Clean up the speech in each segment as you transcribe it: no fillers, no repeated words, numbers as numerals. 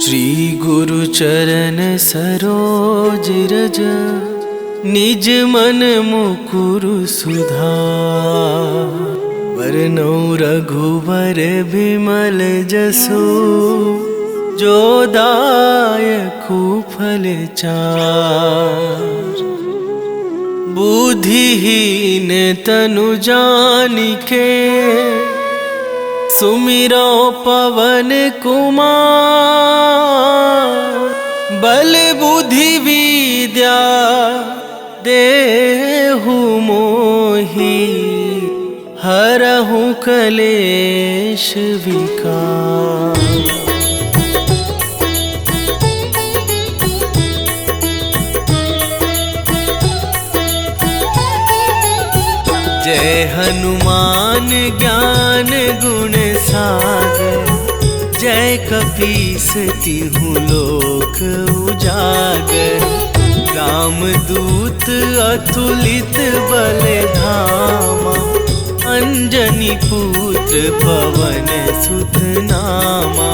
श्री गुरु चरण सरोज रज, निज मन मुकुरु सुधार। वरनौ रघुवर बिमल जसु, जो दायकु फल चार। बुद्धिहीन तनु जानिके, सुमिरो पवन कुमार। बल बुद्धि विद्या देहु मोहि, हरहु कलेश विकार। जय हनुमान ज्ञान गुण सागर, जय कपीस तिहुँ लोक उजागर। रामदूत अतुलित बल धामा, अंजनी पुत्र पवन सुत नामा।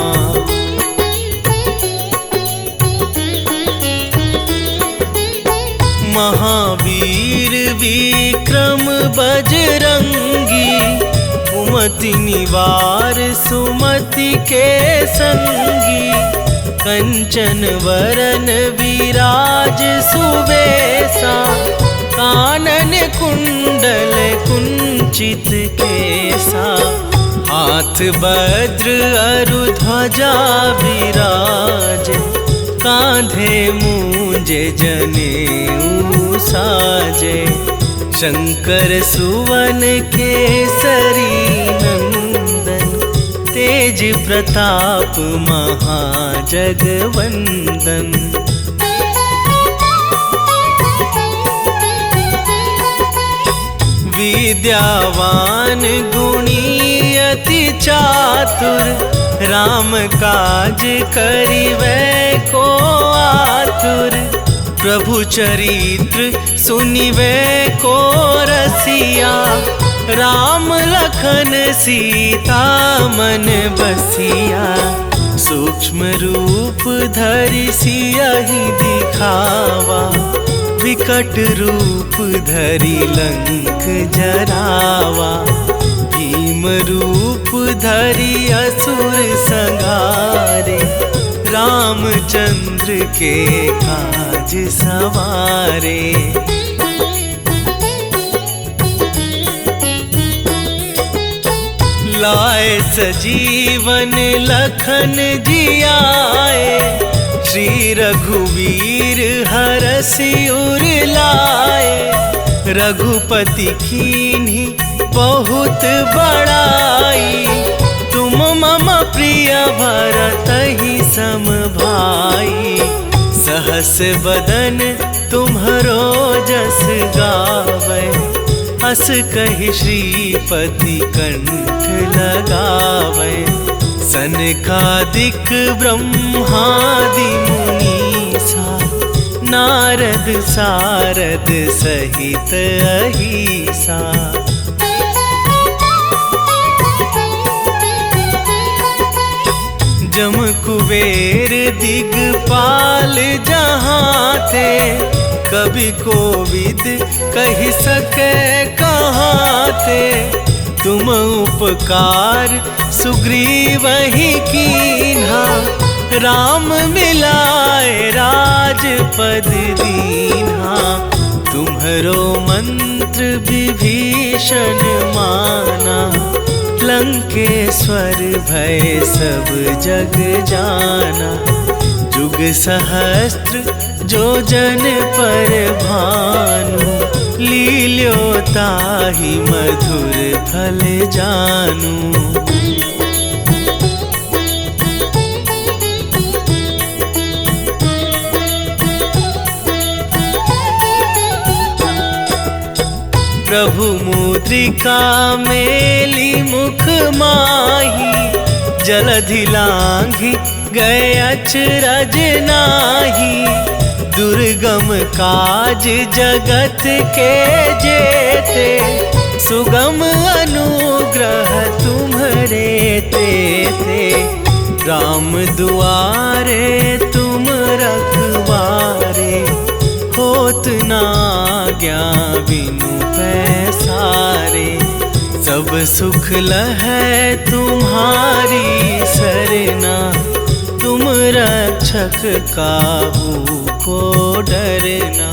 महावीर विक्रम बजरंगी, कुमति निवार सुमति के संगी। कंचन वरन विराज सुबेसा, कानन कुंडल कुंचित केसा। हाथ वज्र अरु ध्वजा विराज, कांधे मूंज जनेऊ साजे। शंकर सुवन केसरी नंदन, तेज प्रताप महाजगवंदन। विद्यावान गुणी अति चातुर, राम काज करिवै को आतुर। प्रभु चरित्र सुनिवै को रसिया, राम लखन सीता मन बसिया। सूक्ष्म रूप धरि सियहि दिखावा, विकट रूप धरि लंक जरावा। भीम रूप धरि असुर संहारे, रामचंद्र के काज सवारे। लाए सजीवन लखन जियाए, श्री रघुवीर हरषि उर लाए। रघुपति कीन्ही बहुत बड़ाई, तुम मम प्रिय भरतहि सम भाई। सहस बदन तुम्हरो जस गावै, हस कहि श्रीपति कंठ लगावै। सनकादिक ब्रह्मादि मुनीसा, नारद सारद सहित अहिसा। जम कुबेर दिगपाल जहाँ थे, कवि कोविद कहि सके कहाँ थे। तुम उपकार सुग्रीवहि कीन्हा, राम मिलाए राजपद दीन्हा। तुम्हरो मंत्र विभीषण माना, लंकेश्वर भय सब जग जाना। जुग सहस्त्र जो जन पर भानु, लील्यो ताहि मधुर फल जानू। प्रभु मुद्रिका मेली मुख माही, जलधि लांघि गए अचरज नाही। दुर्गम काज जगत के जेते, सुगम अनुग्रह तुम्हरे तेते। राम दुआरे तुम रखवारे, होत ना आज्ञा बिनु पैसारे। सब सुख लहै तुम्हारी सरना, तुम रक्षक काहू को डरना।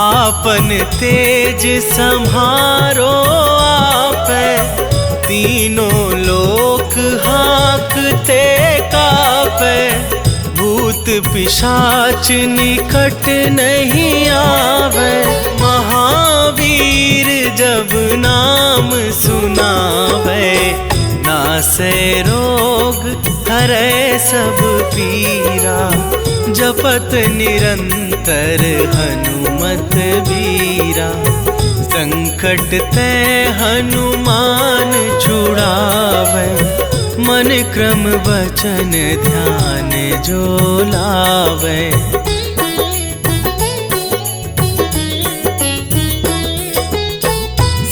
आपन तेज सम्हारो आपै, तीनों लोक हाँकते कापै। भूत पिशाच निकट नहीं आवे, महावीर जब नाम सुनावे। नासै रोग हरै सब पीरा, जपत निरंतर हनुमत बीरा। संकट ते हनुमान छुड़ावे, मन क्रम वचन ध्यान जो लावे।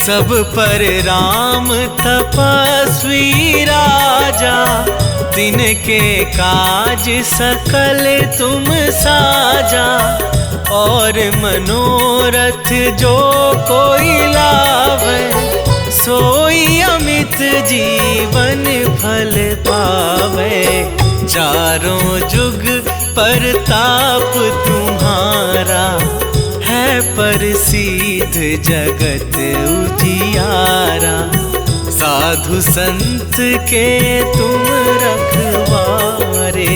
सब पर राम तपस्वी राजा, तिनके काज सकल तुम साजा। और मनोरथ जो कोई लावे, सोई अमित जीवन फल पावे। चारों जुग परताप तुम्हारा, है प्रसिद्ध जगत उजियारा। साधु संत के तुम रखवारे,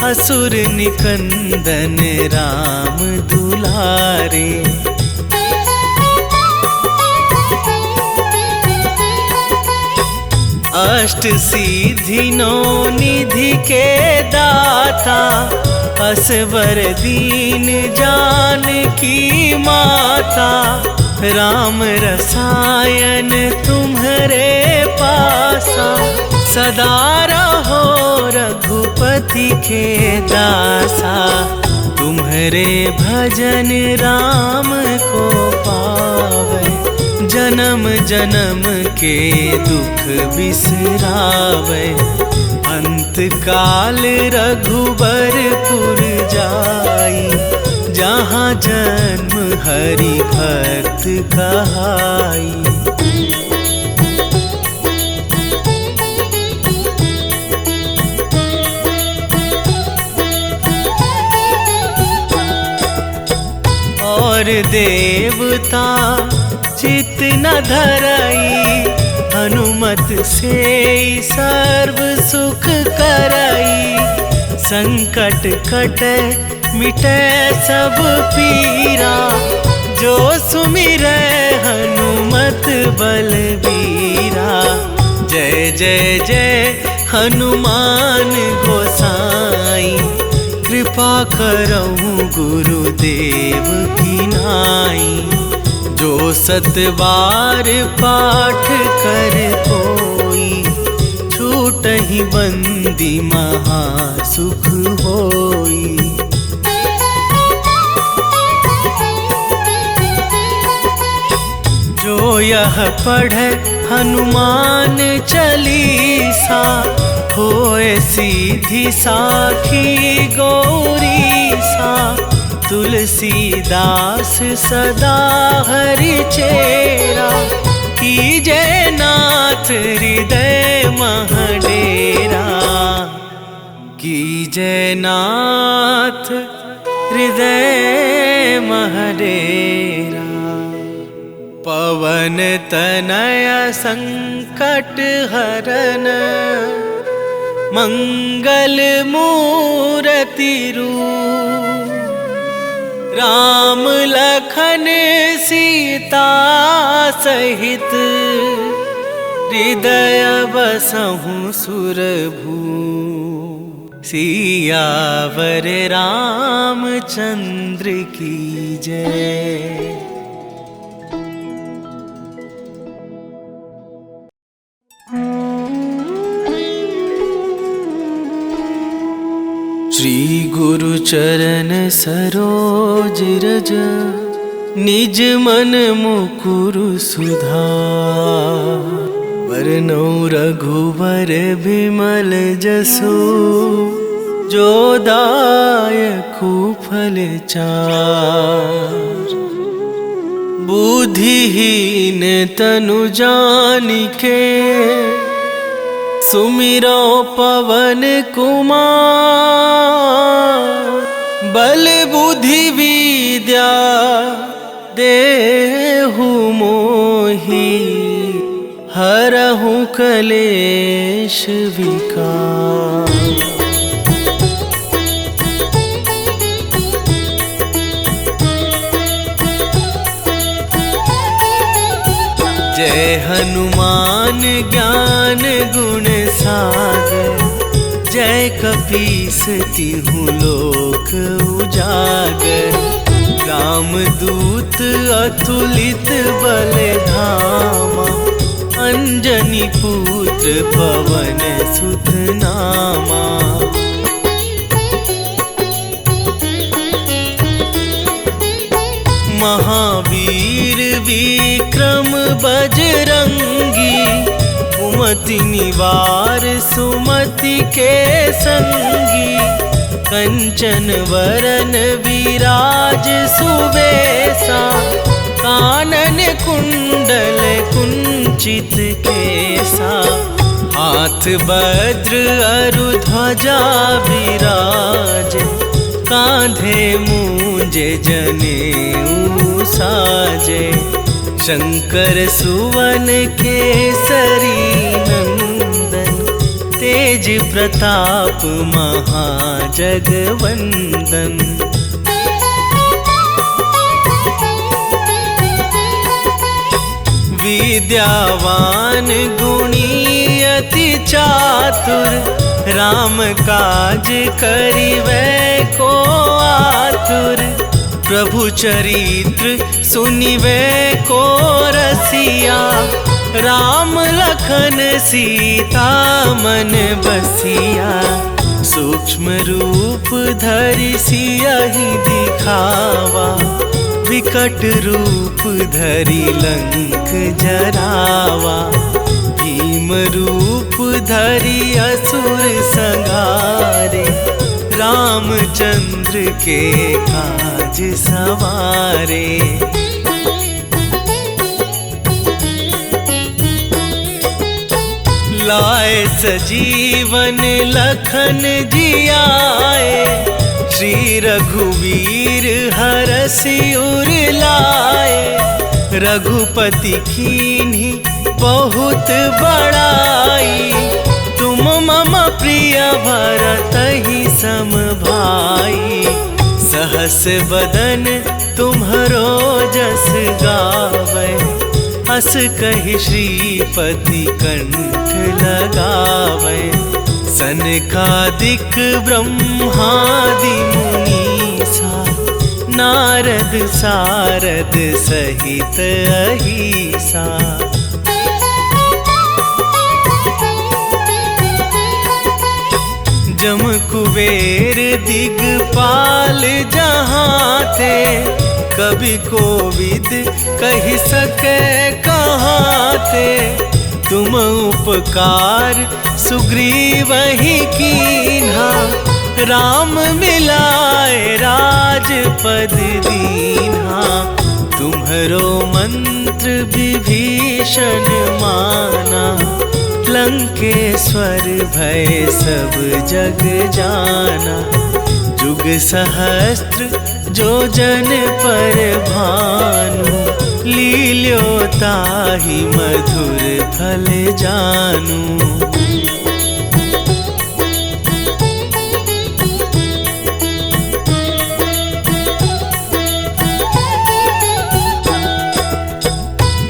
असुर निकंदन राम दुलारे। अष्ट सिद्धि नौ निधि के दाता, असवर दीन जानकी माता। राम रसायन तुम्हारे पासा, सदा रहो रघुपति के दासा। तुम्हारे भजन राम को पावे, जन्म जन्म के दुख बिसरावे। अंत काल रघुबरपुर जाई, जहाँ जन्म हरि भक्त कहाई। और देवता चित न धरई, हनुमत से सर्व सुख करई। संकट कटे मिटे सब पीरा, जो सुमिरै हनुमत बलबीरा। जय जय जय हनुमान गोसाई, कृपा करहु गुरुदेव की नाई। जो सतबार पाठ कर कोई, छूटहि बंदी महासुख होई। जो यह पढ़े हनुमान चालीसा, होए सीधी साखी गौरीसा। तुलसीदास सदा हरि चेरा, कीजय नाथ हृदय महडेरा। कीजय नाथ हृदय महडेरा। पवन तनय संकट हरन, मंगल मूर्ति रूप। राम लखन सीता सहित, हृदय बसहु सुरभूप। सियावर रामचंद्र की जय। श्री गुरु चरण सरोज रज, निज मन मुकुरु सुधार। वरनौ रघुवर बिमल जसु, जो दायकु फल चार। बुद्धिहीन तनु जानिके, सुमिरो पवन कुमार। बल बुद्धि विद्या देहु मोहि, हरहु कलेश विकार। जय हनुमान ज्ञान गुण सागर। जय कपीस तिहुँ लोक उजागर। रामदूत अतुलित बल धामा, अंजनी पुत्र पवन सुत नामा। महावीर विक्रम बजरंगी, कुमति निवार सुमति के संगी। कंचन वरन विराज सुबेसा, कानन कुंडल कुंचित केसा। हाथ वज्र अरु ध्वजा विराज, कांधे मूंज जनेऊ साजे। शंकर सुवन केसरी नंदन, तेज प्रताप महाजगवंदन। विद्यावान गुणी अति चातुर, राम काज करिबै को आतुर। प्रभु चरित्र सुनिबै को रसिया, राम लखन सीता मन बसिया। सूक्ष्म रूप धरि सियहि दिखावा, विकट रूप धरि लंक जरावा। भीम रूप धरि असुर संहारे, रामचंद्र के काज सवारे। लाए सजीवन लखन जियाए, श्री रघुवीर हरषि उर लाए। रघुपति कीन्ही बहुत बड़ाई, तुम मम प्रिय भरतहि सम भाई। सहस बदन तुम्हरो जस गावै, हस कहि श्रीपति कंठ लगावै। सनकादिक ब्रह्मादि मुनीसा, नारद सारद सहित अहिसा। जम कुबेर दिगपाल जहाँ थे, कवि कोविद कहि सके कहाँ थे। तुम उपकार सुग्रीवहि कीन्हा, राम मिलाए राजपद दीन्हा। तुम्हरो मंत्र विभीषण माना, लंकेश्वर भय सब जग जाना। जुग सहस्त्र जो जन पर भानु, लील्यो ताहि मधुर फल जानू।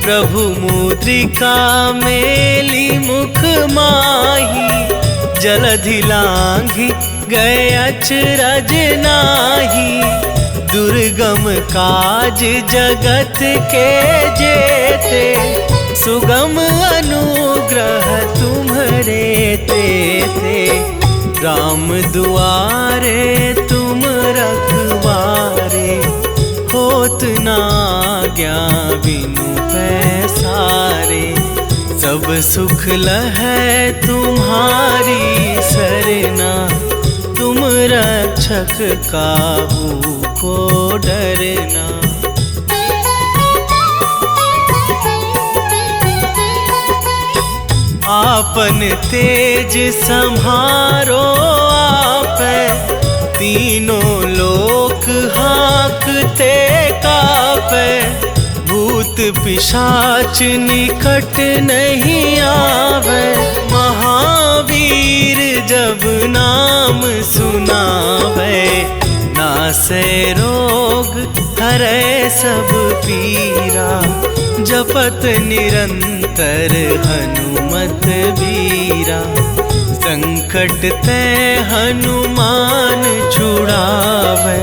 प्रभु मुद्रिका मेली मुख माही, जलधि लांघि गए अचरज नाही। दुर्गम काज जगत के जेते, सुगम अनुग्रह तुम्हरे तेते। राम दुआरे तुम रखवारे, हो होत ना आज्ञा बिनु पैसारे। सब सुख लहै तुम्हारी सरना, तुम रक्षक काहू को डरना। आपन तेज सम्हारो आपै, तीनों लोक हाँकते कापै। भूत पिशाच निकट नहीं आवे, महावीर जब नाम सुनावे। नासै रोग हरै सब पीरा, जपत निरंतर हनुमत बीरा। संकट ते हनुमान छुड़ावे,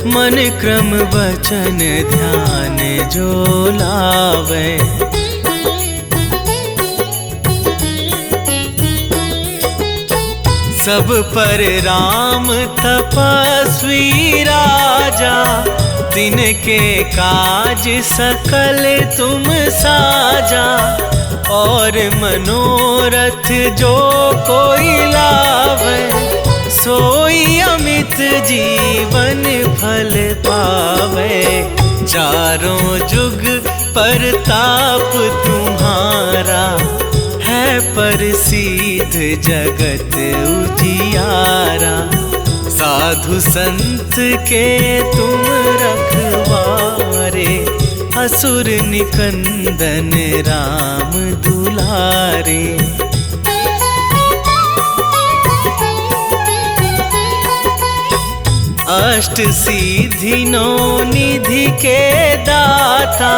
मन क्रम वचन ध्यान जो लावे। सब पर राम तपस्वी राजा, तिनके काज सकल तुम साजा। और मनोरथ जो कोई लावे, सोई अमित जीवन फल पावे। चारों जुग परताप तुम्हारा, है प्रसिद्ध जगत उजियारा। साधु संत के तुम रखवारे, असुर निकंदन राम दुलारे। अष्ट सिद्धि नौ निधि के दाता,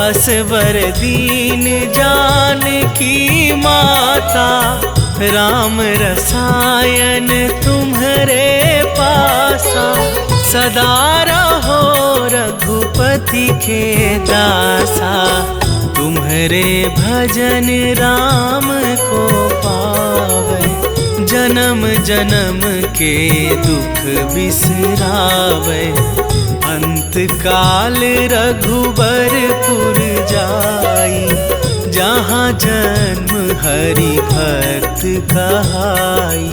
असवर दीन जानकी माता। राम रसायन तुम्हारे पासा, सदा रहो रघुपति के दासा। तुम्हारे भजन राम को पावे, जन्म जन्म के दुख बिसरावे। अंत काल रघुबरपुर जाई, जहाँ जन्म हरि भक्त कहाई।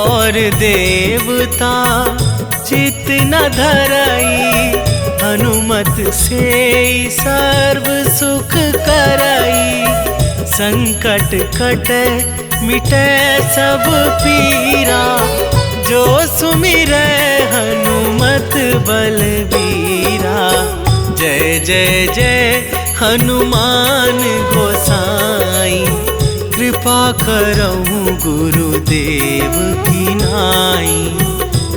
और देवता चित न धरई, हनुमत से सर्व सुख करई। संकट कटे मिटे सब पीरा, जो सुमिरै हनुमत बलबीरा। जय जय जय हनुमान गोसाई, कृपा करहु गुरुदेव की नाई।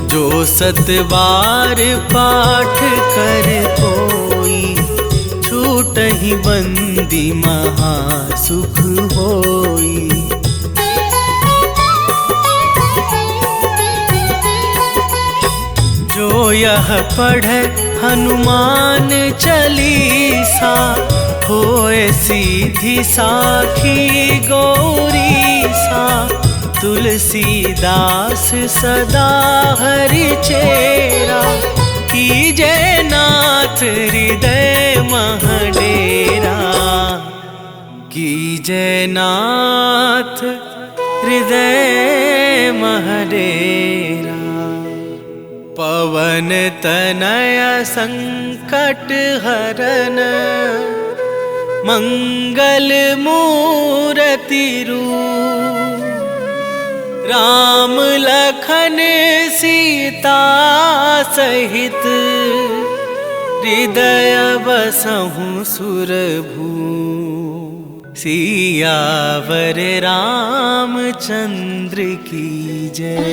जो सत बार पाठ कर कोई, छूटहि बंदी महा सुख होई। जो यह पढ़े हनुमान चालीसा, होए सीधी साखी गौरीसा। तुलसीदास सदा हरि चेरा, कीजे नाथ हृदय मह डेरा। कीजे नाथ हृदय मह डेरा। पवन तनय संकट हरन, मंगल मूर्ति रूप। राम लखन सीता सहित, हृदय बसहु सुरभू। सियावर रामचंद्र की जय।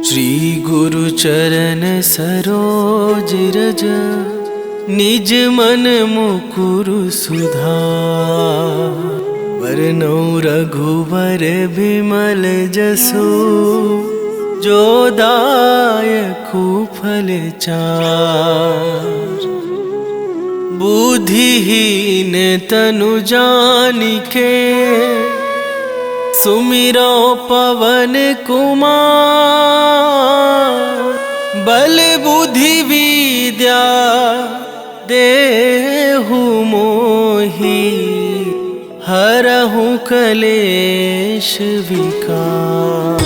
श्री गुरु चरण सरोज रज, निज मन मुकुरु सुधार। बरनौ रघुवर बिमल जसु, जो दायकु फल चार। बुद्धिहीन तनु जानिके, सुमिरो पवन कुमार। बल बुद्धि विद्या देहु मोहि, हरहु कलेश विकार।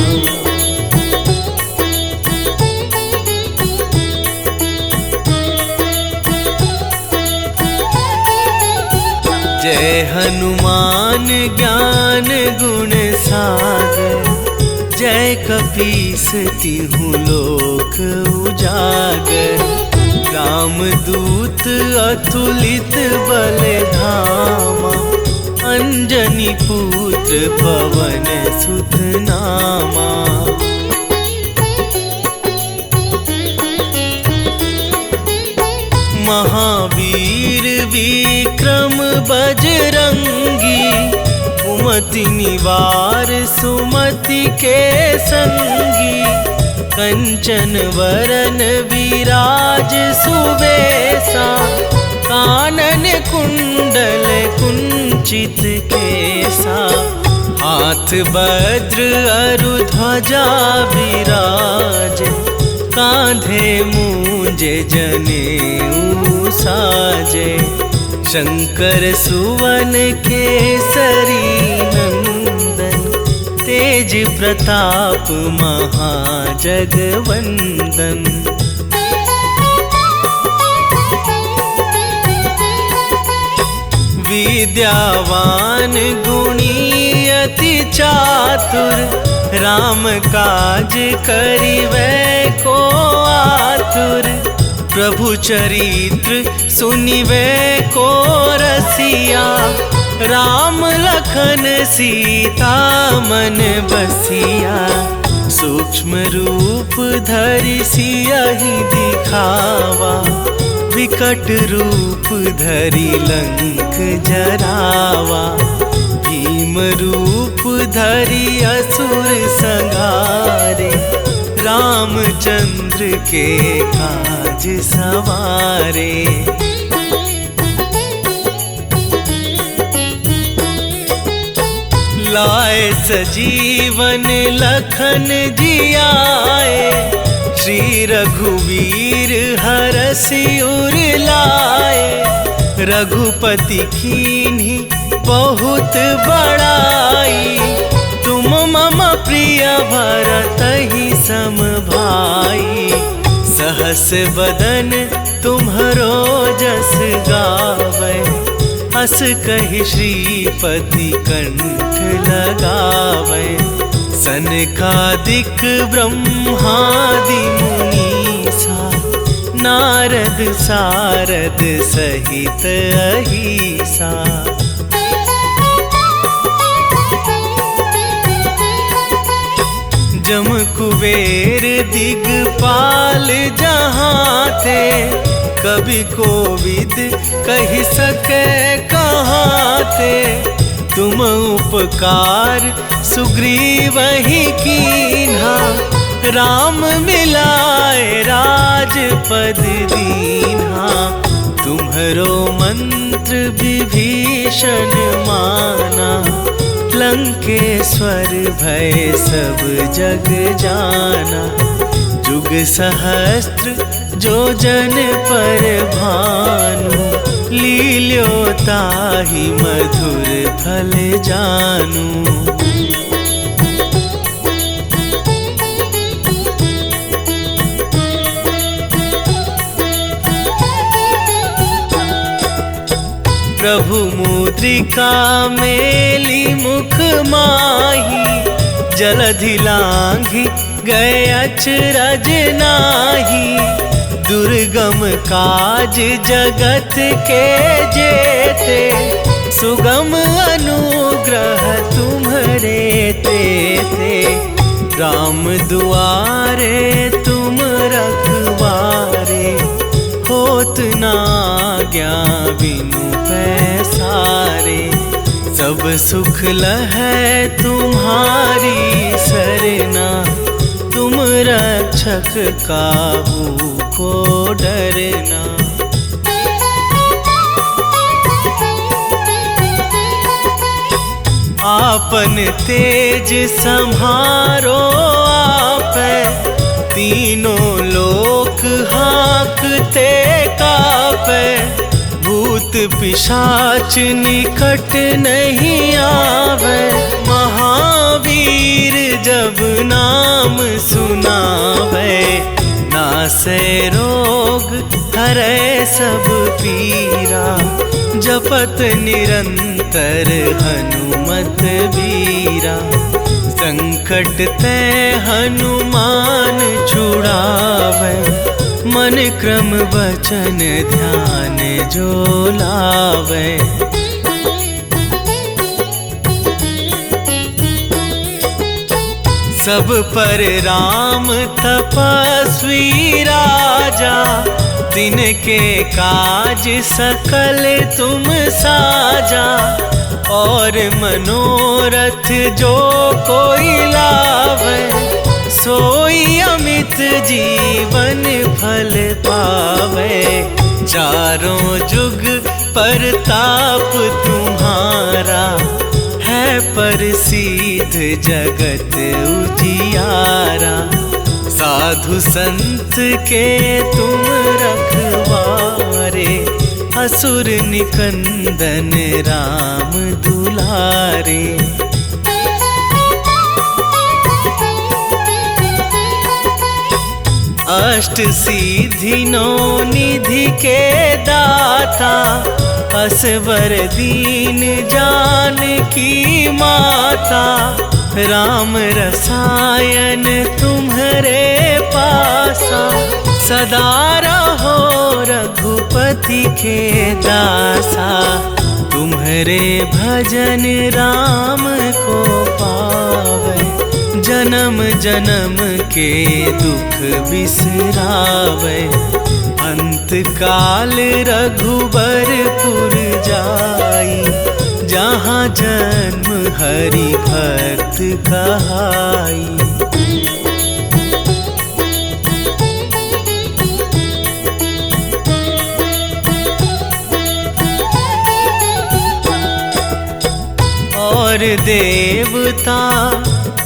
जय हनुमान ज्ञान गुण सागर, जय कपीस तिहु लोक उजागर। रामदूत अतुलित बल धामा, अंजनी पुत्र पवन सुत नामा। महावीर विक्रम बजरंगी, कुमति निवार सुमति के संगी। कंचन वरन विराज सुवेशा, कानन कुंडल कुंचित केसा। हाथ वज्र अरु ध्वजा विराज, कांधे मूंजे जनेऊ साजे। शंकर सुवन केसरी नंदन, तेज प्रताप महाजगवंदन। विद्यावान गुणी अति चातुर, राम काज करिवै को आतुर। प्रभु चरित्र सुनिवै को रसिया, राम लखन सीता मन बसिया। सूक्ष्म रूप धरि सियहि दिखावा, विकट रूप धरि लंक जरावा। भीम रूप धरि असुर संहारे, रामचंद्र के काज सवारे। लाए सजीवन लखन जियाए, श्री रघुवीर हरषि उर लाए। रघुपति कीन्ही बहुत बड़ाई, तुम मम प्रिय भरतहि सम भाई। सहस बदन तुम्हरो जस गावै, हस कहि श्रीपति कंठ लगावै। सनकादिक ब्रह्मादि मुनीसा, नारद सारद सहित अहिसा। जम कुबेर दिगपाल जहाँ थे, कभी कोविद कहि सके कहाँ थे। तुम उपकार सुग्रीवहि कीन्हा, राम मिलाए राजपद दीन्हा। तुम्हरो मंत्र विभीषण माना, लंकेश्वर भय सब जग जाना। जुग सहस्त्र जो जन पर भानु, लील्यो ताहि मधुर फल जानू। प्रभु मुद्रिका मेली मुख माही, जलधि लांघि गए अचरज नाही। दुर्गम काज जगत के जेते, सुगम अनुग्रह तुम्हरे तेते। राम दुआरे तुम रखवारे, होत ना आज्ञा बिनु पैसारे। सब सुख लहै तुम्हारी सरना, तुम रक्षक काहू को डरना। आपन तेज सम्हारो आपै, तीनों लोक हाँकते कापै। भूत पिशाच निकट नहीं आवे, महावीर जब नाम सुनावे। नासै रोग हरै सब पीरा, जपत निरंतर हनुमत बीरा। संकट ते हनुमान छुड़ावे, मन क्रम वचन ध्यान जो लावे। सब पर राम तपस्वी राजा, तिनके काज सकल तुम साजा। और मनोरथ जो कोई लावे, सोई अमित जीवन फल पावे। चारों जुग परताप तुम्हारा, है प्रसिद्ध जगत उजियारा। साधु संत के तुम रखवारे, असुर निकंदन राम दुलारे। अष्ट सिद्धि नौ निधि के दाता, असवर दीन जानकी माता। राम रसायन तुम्हारे पासा, सदा रहो रघुपति के दासा। तुम्हारे भजन राम को पावे, जन्म जन्म के दुख बिसरावे। अंत काल रघुबरपुर जाई, जहाँ जन्म हरि भक्त कहाई। और देवता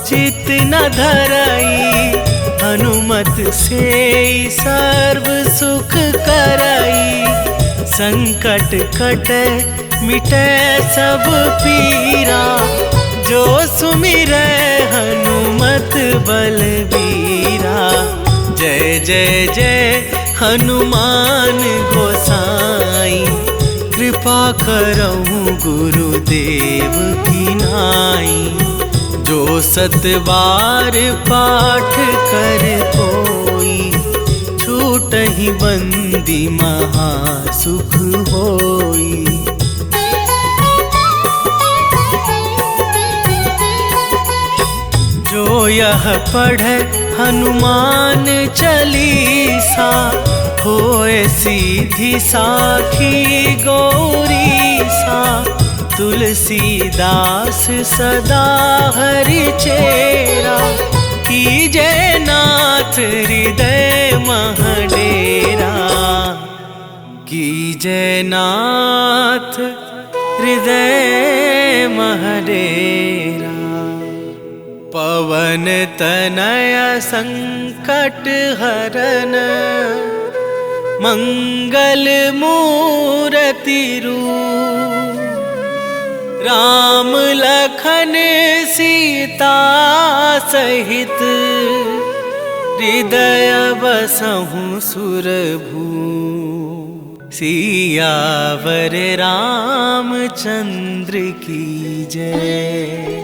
चित न धरई, हनुमत से सर्व सुख करई। संकट कटे मिटे सब पीरा, जो सुमिरै हनुमत बलबीरा। जय जय जय हनुमान गोसाई, कृपा करहु गुरुदेव की नाई। जो सतबार पाठ कर कोई, छूटहि बंदी महासुख होई। जो यह पढ़े हनुमान चालीसा, होए सीधी साखी गौरी सा। तुलसीदास सदा हरि चेरा, कीजे नाथ हृदय मह डेरा। कीजे नाथ हृदय मह डेरा। पवन तनय संकट हरन, मंगल मूरति रूप। राम लखन सीता सहित, हृदय बसहु सुरभूप। सियावर रामचंद्र की जय।